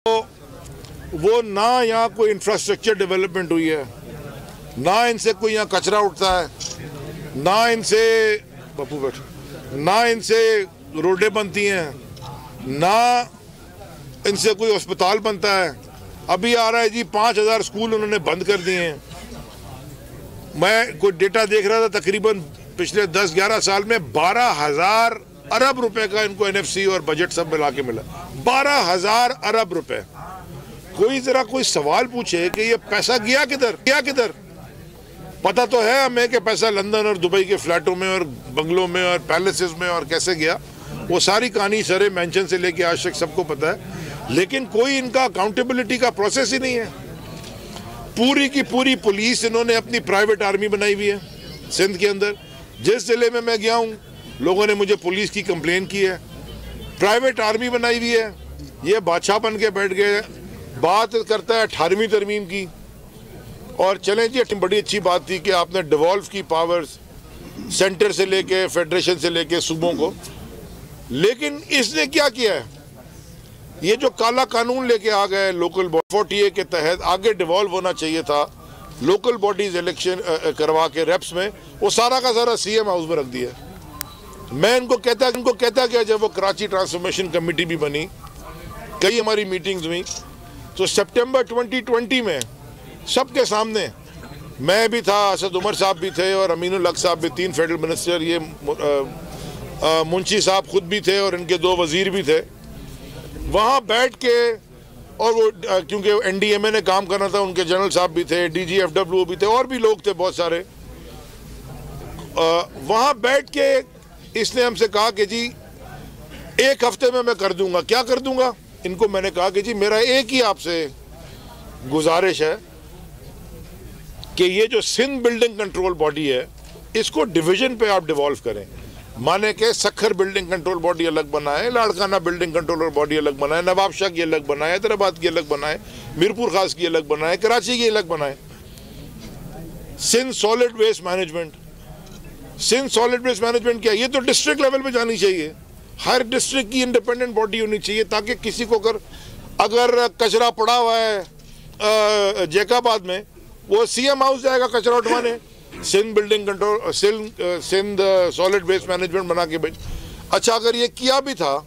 तो वो ना यहाँ कोई इंफ्रास्ट्रक्चर डेवलपमेंट हुई है, ना इनसे कोई यहाँ कचरा उठता है, ना इनसे रोडें बनती हैं, ना इनसे कोई अस्पताल बनता है। अभी आ रहा है जी 5000 स्कूल उन्होंने बंद कर दिए हैं। मैं कोई डेटा देख रहा था, तकरीबन पिछले 10-11 साल में 12,000 अरब रुपए का इनको एनएफसी और बजट सब मिला के मिला। 12,000 अरब रुपए। कोई जरा कोई सवाल पूछे कि ये पैसा गया किधर? पता तो है हमें कि पैसा लंदन और दुबई के फ्लैटों में और बंगलों में और पैलेसेस में और कैसे गया, वो सारी कहानी सरे मेंशन से लेके आज तक सबको पता है, लेकिन कोई इनका अकाउंटेबिलिटी का प्रोसेस ही नहीं है। पूरी की पूरी पुलिस इन्होंने अपनी प्राइवेट आर्मी बनाई हुई है सिंध के अंदर। जिस जिले में मैं गया हूँ लोगों ने मुझे पुलिस की कंप्लेन की है, प्राइवेट आर्मी बनाई हुई है। ये बादशाह बन के बैठ गए, बात करता है 18वीं तरमीम की। और चलें जी, बड़ी अच्छी बात थी कि आपने डिवॉल्व की पावर्स सेंटर से लेके फेडरेशन से लेके सूबों को, लेकिन इसने क्या किया है, ये जो काला कानून लेके आ गए लोकल 48 के तहत आगे डिवॉल्व होना चाहिए था लोकल बॉडीज इलेक्शन करवा के रेप्स में, वो सारा का सारा सीएम हाउस में रख दिया। मैं इनको कहता कि जब वो कराची ट्रांसफॉर्मेशन कमेटी भी बनी, कई हमारी मीटिंग्स हुई, तो सितंबर 2020 में सबके सामने मैं भी था, असद उमर साहब भी थे और अमीनुल हक साहब भी, 3 फेडरल मिनिस्टर, ये मुंशी साहब खुद भी थे और इनके 2 वजीर भी थे। वहाँ बैठ के, और वो क्योंकि एनडीएमए ने काम करना था, उनके जनरल साहब भी थे, डीजीएफडब्ल्यू भी थे और भी लोग थे बहुत सारे। वहाँ बैठ के इसने हमसे कहा कि जी 1 हफ्ते में मैं कर दूंगा। क्या कर दूंगा? इनको मैंने कहा कि जी मेरा एक ही आपसे गुजारिश है कि ये जो सिंध बिल्डिंग कंट्रोल बॉडी है इसको डिवीजन पे आप डिवॉल्व करें। माने के सखर बिल्डिंग कंट्रोल बॉडी अलग बनाए, लाड़काना बिल्डिंग कंट्रोल बॉडी अलग बनाए, नवाबशाह की अलग बनाए, हैदराबाद की अलग बनाए, मीरपुर खास की अलग बनाए, कराची की अलग बनाए। सिंध सॉलिड वेस्ट मैनेजमेंट क्या, ये तो डिस्ट्रिक्ट लेवल पे जानी चाहिए। हर डिस्ट्रिक्ट की इंडिपेंडेंट बॉडी होनी चाहिए, ताकि किसी को अगर कचरा पड़ा हुआ है जैकाबाद में, वो सीएम हाउस जाएगा कचरा उठवाने। Sindh building control, Sindh solid waste management बना के भेज। अच्छा, अगर ये किया भी था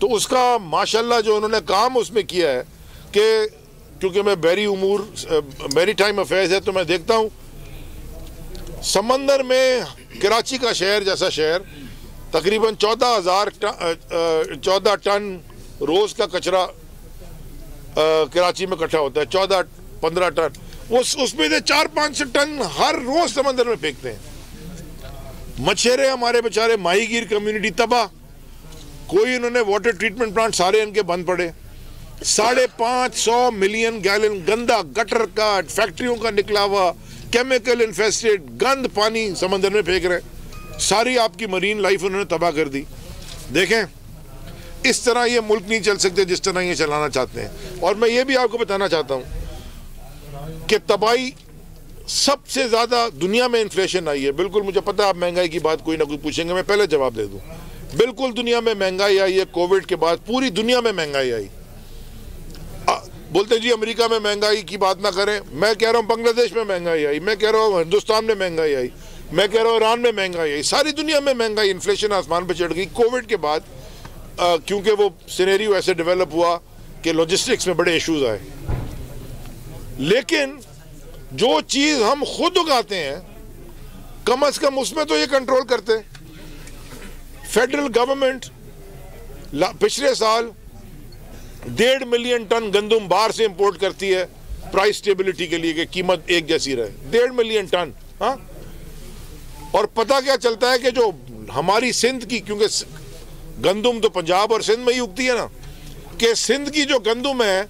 तो उसका माशाल्लाह जो उन्होंने काम उसमें किया है कि, क्योंकि मैं मेरी टाइम अफेयर्स है तो मैं देखता हूँ समंदर में कराची का शहर जैसा शहर तकरीबन 14 टन रोज का कचरा कराची में इकट्ठा होता है। 14-15 टन, उसमें से 4-5 टन हर रोज समंदर में फेंकते हैं। मछेरे हमारे बेचारे, माहीगीर कम्युनिटी तबाह। कोई इन्होंने वाटर ट्रीटमेंट प्लांट सारे इनके बंद पड़े। 550 मिलियन गैलन गंदा गटर का, फैक्ट्रियों का निकला हुआ केमिकल इन्फेस्टेड गंद पानी समंदर में फेंक रहे हैं। सारी आपकी मरीन लाइफ उन्होंने तबाह कर दी। देखें, इस तरह ये मुल्क नहीं चल सकते जिस तरह ये चलाना चाहते हैं। और मैं ये भी आपको बताना चाहता हूं कि तबाही सबसे ज्यादा दुनिया में इन्फ्लेशन आई है। बिल्कुल मुझे पता है आप महंगाई की बात कोई ना कोई पूछेंगे, मैं पहले जवाब दे दूं। बिल्कुल दुनिया में महंगाई आई है। कोविड के बाद पूरी दुनिया में महंगाई आई। बोलते जी अमेरिका में महंगाई की बात ना करें, मैं कह रहा हूं बांग्लादेश में महंगाई आई, मैं कह रहा हूं हिंदुस्तान में महंगाई आई, मैं कह रहा हूं ईरान में महंगाई आई। सारी दुनिया में महंगाई, इन्फ्लेशन आसमान पर चढ़ गई। कोविड के बाद क्योंकि वो सिनेरियो ऐसे डेवलप हुआ कि लॉजिस्टिक्स में बड़े इश्यूज आए। लेकिन जो चीज हम खुद उगाते हैं कम से कम उसमें तो ये कंट्रोल करते। फेडरल गवर्नमेंट पिछले साल 1.5 मिलियन टन गंदम बाहर से इंपोर्ट करती है प्राइस स्टेबिलिटी के लिए कि कीमत एक जैसी रहे। 1.5 मिलियन टन। हाँ, और पता क्या चलता है कि जो हमारी सिंध की, क्योंकि गंदम तो पंजाब और सिंध में ही उगती है ना, कि सिंध की जो गंदम है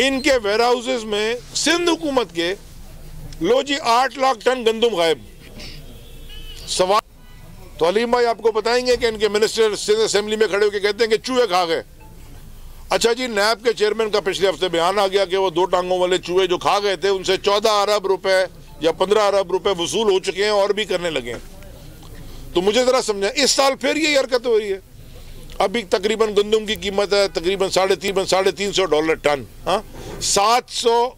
इनके वेयर हाउसेज में सिंध हुकूमत के, लो जी 8 लाख टन गंदम गायब। सवाल तो अलीम भाई आपको बताएंगे कि इनके मिनिस्टर सिंध असेंबली में खड़े होकर कहते हैं कि चूहे खा गए। अच्छा जी, नैब के चेयरमैन का पिछले हफ्ते बयान आ गया कि वो 2 टांगों वाले चूहे जो खा गए थे उनसे 14 अरब रुपए या 15 अरब रुपए वसूल हो चुके हैं और भी करने लगे हैं। तो मुझे जरा समझा, इस साल फिर यही हरकत हो रही है। अभी तकरीबन गंदम की कीमत है तकरीबन $350 टन। हाँ, $700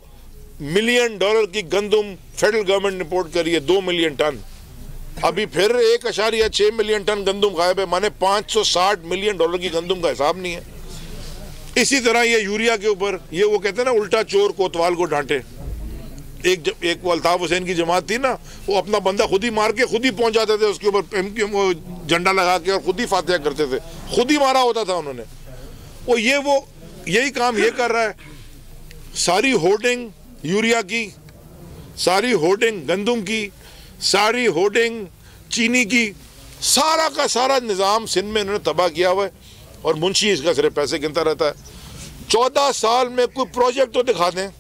मिलियन की गंदम फेडरल गवर्नमेंट ने इंपोर्ट करी है, 2 मिलियन टन। अभी फिर 1.6 मिलियन टन गंदम गायब है, माने $560 मिलियन की गंदम का हिसाब नहीं है। इसी तरह ये यूरिया के ऊपर ये वो कहते हैं ना, उल्टा चोर कोतवाल को डांटे। एक वो अल्ताफ हुसैन की जमात थी ना, वो अपना बंदा खुद ही मार के खुद ही पहुंच जाते थे उसके ऊपर वो झंडा लगा के और खुद ही फातिहा करते थे, खुद ही मारा होता था उन्होंने। वो यही काम ये कर रहा है। सारी होर्डिंग यूरिया की, सारी होर्डिंग गंदम की, सारी होर्डिंग चीनी की, सारा का सारा निज़ाम सिंध में इन्होंने तबाह किया हुआ है। और मुंशी इसका सिर्फ पैसे गिनता रहता है। 14 साल में कोई प्रोजेक्ट तो दिखा दें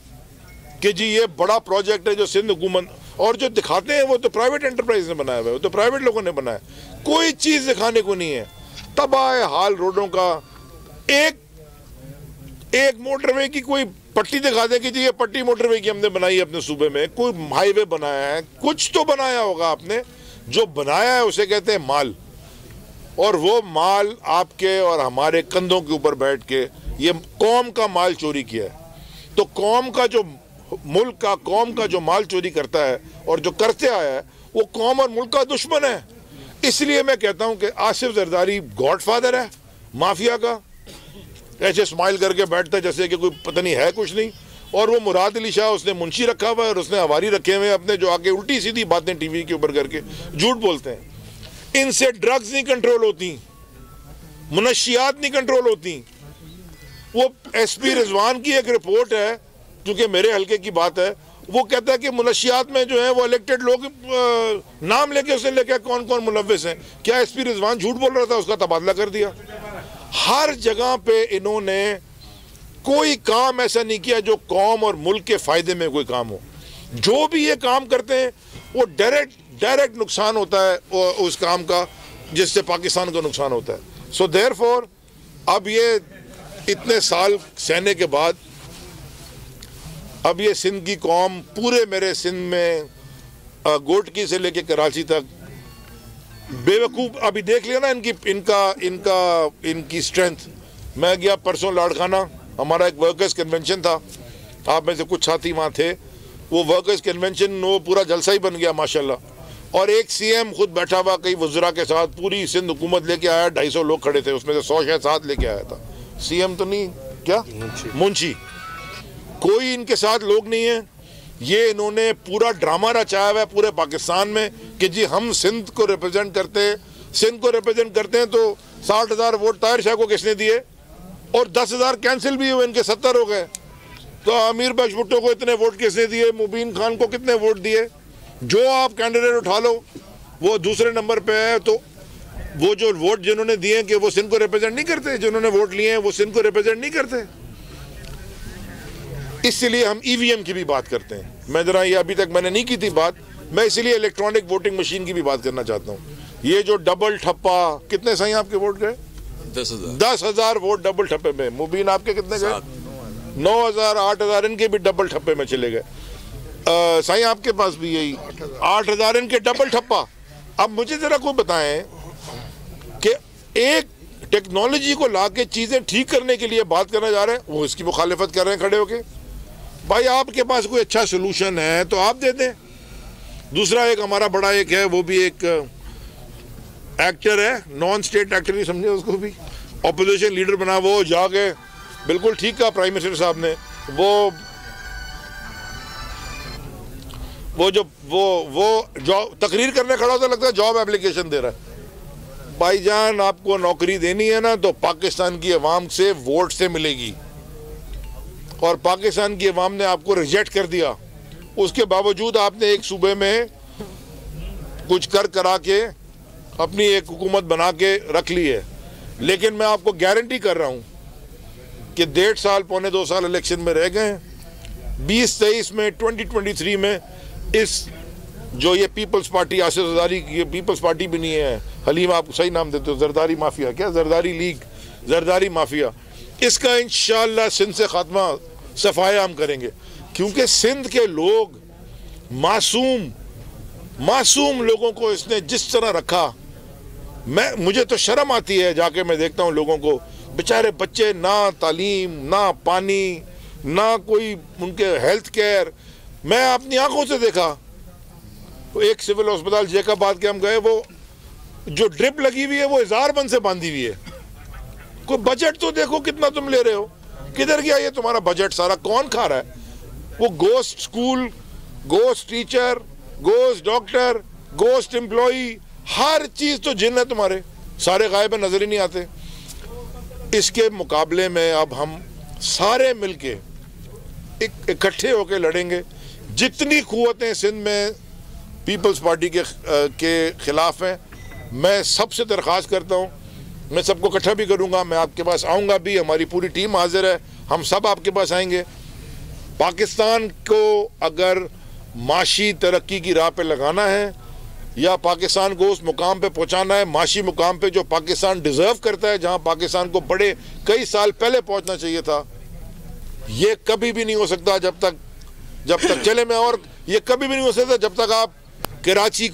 कि जी ये बड़ा प्रोजेक्ट है जो सिंध हुकूमत, और जो दिखाते हैं वो तो प्राइवेट एंटरप्राइज ने बनाया हुआ है, वो तो प्राइवेट लोगों ने बनाया, कोई चीज़ दिखाने को नहीं है। तबाह हाल रोडों का। एक मोटरवे की कोई पट्टी दिखा दे कि जी ये पट्टी मोटरवे की हमने बनाई है अपने सूबे में, कोई हाईवे बनाया है, कुछ तो बनाया होगा आपने। जो बनाया है उसे कहते हैं माल, और वो माल आपके और हमारे कंधों के ऊपर बैठ के ये कौम का माल चोरी किया है। तो कौम का जो मुल्क का कौम का जो माल चोरी करता है और जो करते आया है वो कौम और मुल्क का दुश्मन है। इसलिए मैं कहता हूं कि आसिफ जरदारी गॉडफादर है माफिया का। ऐसे स्माइल करके बैठता है जैसे कि कोई पता नहीं है कुछ नहीं। और वो मुराद अली शाह उसने मुंशी रखा हुआ है और उसने हवारी रखे हुए अपने, जो आके उल्टी सीधी बातें टीवी के ऊपर करके झूठ बोलते हैं। इनसे ड्रग्स नहीं कंट्रोल होती, मुनशियात नहीं कंट्रोल होती। वो एसपी रिजवान की एक रिपोर्ट है, क्योंकि मेरे हल्के की बात है, वो कहता है कि मुनशियात में जो है वो इलेक्टेड लोग नाम लेके उसने लेके कौन कौन मुलव्विस हैं। क्या एसपी रिजवान झूठ बोल रहा था? उसका तबादला कर दिया। हर जगह पे इन्होंने कोई काम ऐसा नहीं किया जो कौम और मुल्क के फायदे में कोई काम हो। जो भी ये काम करते हैं वो डायरेक्ट नुकसान होता है उस काम का, जिससे पाकिस्तान को नुकसान होता है। सो देयरफॉर अब ये इतने साल सहने के बाद अब ये सिंध की कौम, पूरे मेरे सिंध में गोटकी से लेके कराची तक बेवकूफ़, अभी देख लिया ना इनकी स्ट्रेंथ। मैं गया परसों लाड़खाना, हमारा एक वर्कर्स कन्वेंशन था, आप में से कुछ साथी वहाँ थे। वो वर्कर्स कन्वेंशन वो पूरा जलसा ही बन गया माशाल्लाह। और एक सीएम खुद बैठा हुआ कई वज़रा के साथ, पूरी सिंध हुकूमत लेके आया, 250 लोग खड़े थे, उसमें से 100 शायद साथ लेके आया था। सीएम तो नहीं, क्या मुंशी, कोई इनके साथ लोग नहीं है। ये इन्होंने पूरा ड्रामा रचाया हुआ है पूरे पाकिस्तान में कि जी हम सिंध को रिप्रेजेंट करते हैं। तो 60,000 वोट ताहिर शाह को किसने दिए और 10,000 कैंसिल भी हुए, इनके 70 हो गए। तो अमीर बख्श भुट्टो को इतने वोट किसने दिए, मुबीन खान को कितने वोट दिए। जो आप कैंडिडेट उठा लो वो दूसरे नंबर पे है। तो वो जो वोट जिन्होंने दिए कि वो सिंध को रिप्रेजेंट नहीं करते, जिन्होंने वोट लिए हैं वो सिंध को रिप्रेजेंट नहीं करते। इसलिए हम ईवीएम की भी बात करते हैं। मैं जरा ये अभी तक मैंने नहीं की थी बात, मैं इसलिए इलेक्ट्रॉनिक वोटिंग मशीन की भी बात करना चाहता हूँ। ये जो डबल ठप्पा, कितने सही आपके वोट गए? 10,000 वोट डबल ठप्पे में। मुबीन आपके कितने गए? 9,000, 8,000 इनके भी डबल ठप्पे में चले गए। सही आपके पास भी यही 8,000 इनके डबल ठप्पा। अब मुझे जरा कोई बताएं कि एक टेक्नोलॉजी को लाके चीजें ठीक करने के लिए बात करना जा रहे हैं, वो इसकी मुखालिफत कर रहे हैं खड़े होके। भाई आपके पास कोई अच्छा सोल्यूशन है तो आप दे दें। दूसरा एक हमारा बड़ा एक है, वो भी एक एक्टर है, नॉन स्टेट एक्टर नहीं समझे उसको भी, ऑपोजिशन लीडर बना, वो जाके बिल्कुल ठीक कहा प्राइम मिनिस्टर साहब ने। वो जो तकरीर करने खड़ा होता लगता है जॉब एप्लीकेशन दे रहा है। भाईजान आपको नौकरी देनी है ना तो पाकिस्तान की अवाम से वोट से मिलेगी, और पाकिस्तान की अवाम ने आपको रिजेक्ट कर दिया। उसके बावजूद आपने एक सूबे में कुछ करा के अपनी एक हुकूमत बना के रख ली है। लेकिन मैं आपको गारंटी कर रहा हूं कि 1.5 साल, पौने 2 साल इलेक्शन में रह गए। 2023 में, 2023 में इस जो ये पीपल्स पार्टी, आसिफ जरदारी, ये पीपल्स पार्टी भी नहीं है, हलीम आप सही नाम देते हो, जरदारी माफिया, क्या जरदारी लीग, जरदारी माफिया, इसका इंशाअल्लाह सिंध से खात्मा सफाया हम करेंगे। क्योंकि सिंध के लोग मासूम लोगों को इसने जिस तरह रखा, मुझे तो शर्म आती है, जाके मैं देखता हूँ लोगों को, बेचारे बच्चे, ना तालीम, ना पानी, ना कोई उनके हेल्थ केयर। मैं अपनी आंखों से देखा तो एक सिविल अस्पताल जैकाबाद के हम गए, वो जो ड्रिप लगी हुई है वो हजारबंद से बांधी हुई है। कोई बजट तो देखो कितना तुम ले रहे हो, किधर गया ये तुम्हारा बजट सारा, कौन खा रहा है? वो ghost school, ghost teacher, ghost doctor, ghost employee, हर चीज तो जिन है तुम्हारे, सारे गायब नजर ही नहीं आते। इसके मुकाबले में अब हम सारे मिलके इकट्ठे होकर लड़ेंगे। जितनी कुव्वतें सिंध में पीपल्स पार्टी के खिलाफ हैं, मैं सबसे दरख्वास्त करता हूँ, मैं सबको इकट्ठा भी करूँगा, मैं आपके पास आऊँगा भी, हमारी पूरी टीम हाजिर है, हम सब आपके पास आएंगे। पाकिस्तान को अगर माशी तरक्की की राह पे लगाना है या पाकिस्तान को उस मुकाम पे पहुंचाना है, माशी मुकाम पे जो पाकिस्तान डिजर्व करता है, जहां पाकिस्तान को बड़े कई साल पहले पहुंचना चाहिए था, ये कभी भी नहीं हो सकता जब तक चले मैं, और ये कभी भी नहीं हो सकता जब तक आप कराची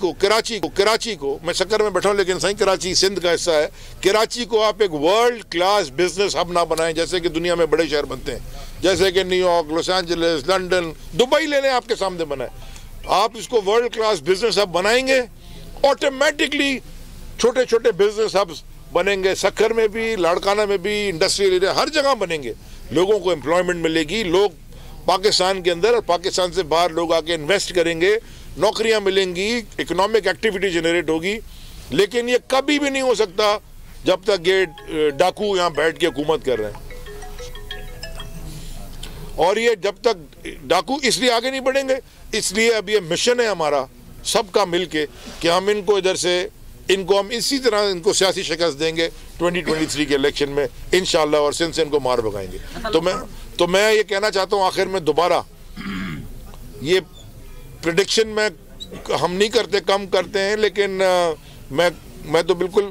को मैं शक्कर में बैठा हूं, लेकिन सही कराची सिंध का हिस्सा है, कराची को आप एक वर्ल्ड क्लास बिजनेस हब ना बनाएं, जैसे कि दुनिया में बड़े शहर बनते हैं, जैसे कि New York, Los Angeles, London, Dubai ले लें, आपके सामने बना है। आप इसको वर्ल्ड क्लास बिजनेस हब बनाएंगे, ऑटोमेटिकली छोटे छोटे बिजनेस हब्स बनेंगे, शक्कर में भी, लाड़काना में भी, इंडस्ट्रियल एरिया, हर जगह बनेंगे, लोगों को एम्प्लॉयमेंट मिलेगी, लोग पाकिस्तान के अंदर और पाकिस्तान से बाहर लोग आके इन्वेस्ट करेंगे, नौकरियां मिलेंगी, इकोनॉमिक एक्टिविटी जनरेट होगी। लेकिन ये कभी भी नहीं हो सकता जब तक ये डाकू यहाँ बैठ के हुकूमत कर रहे हैं, और ये जब तक डाकू इसलिए आगे नहीं बढ़ेंगे, इसलिए अब ये मिशन है हमारा सबका मिलके कि हम इनको इधर से हम इसी तरह इनको सियासी शिकस्त देंगे 2023 के इलेक्शन में इंशाल्लाह, और सिंध से इनको मार भगाएंगे। तो मैं ये कहना चाहता हूँ आखिर में दोबारा, ये प्रेडिक्शन में हम नहीं करते, कम करते हैं, लेकिन मैं तो बिल्कुल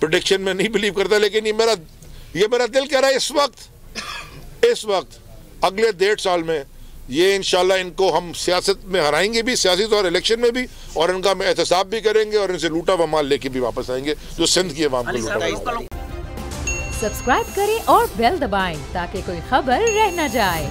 प्रेडिक्शन में नहीं बिलीव करता, लेकिन ये मेरा दिल कह रहा है इस वक्त अगले 1.5 साल में ये इंशाल्लाह इनको हम सियासत में हराएंगे भी, सियासी तौर इलेक्शन में भी, और इनका हम एहतसाब भी करेंगे और इनसे लूटा हुआ माल लेके भी वापस आएंगे जो सिंध की अवाम को लूटा। सब्सक्राइब करें और बेल दबाएं ताकि कोई खबर रह न जाए।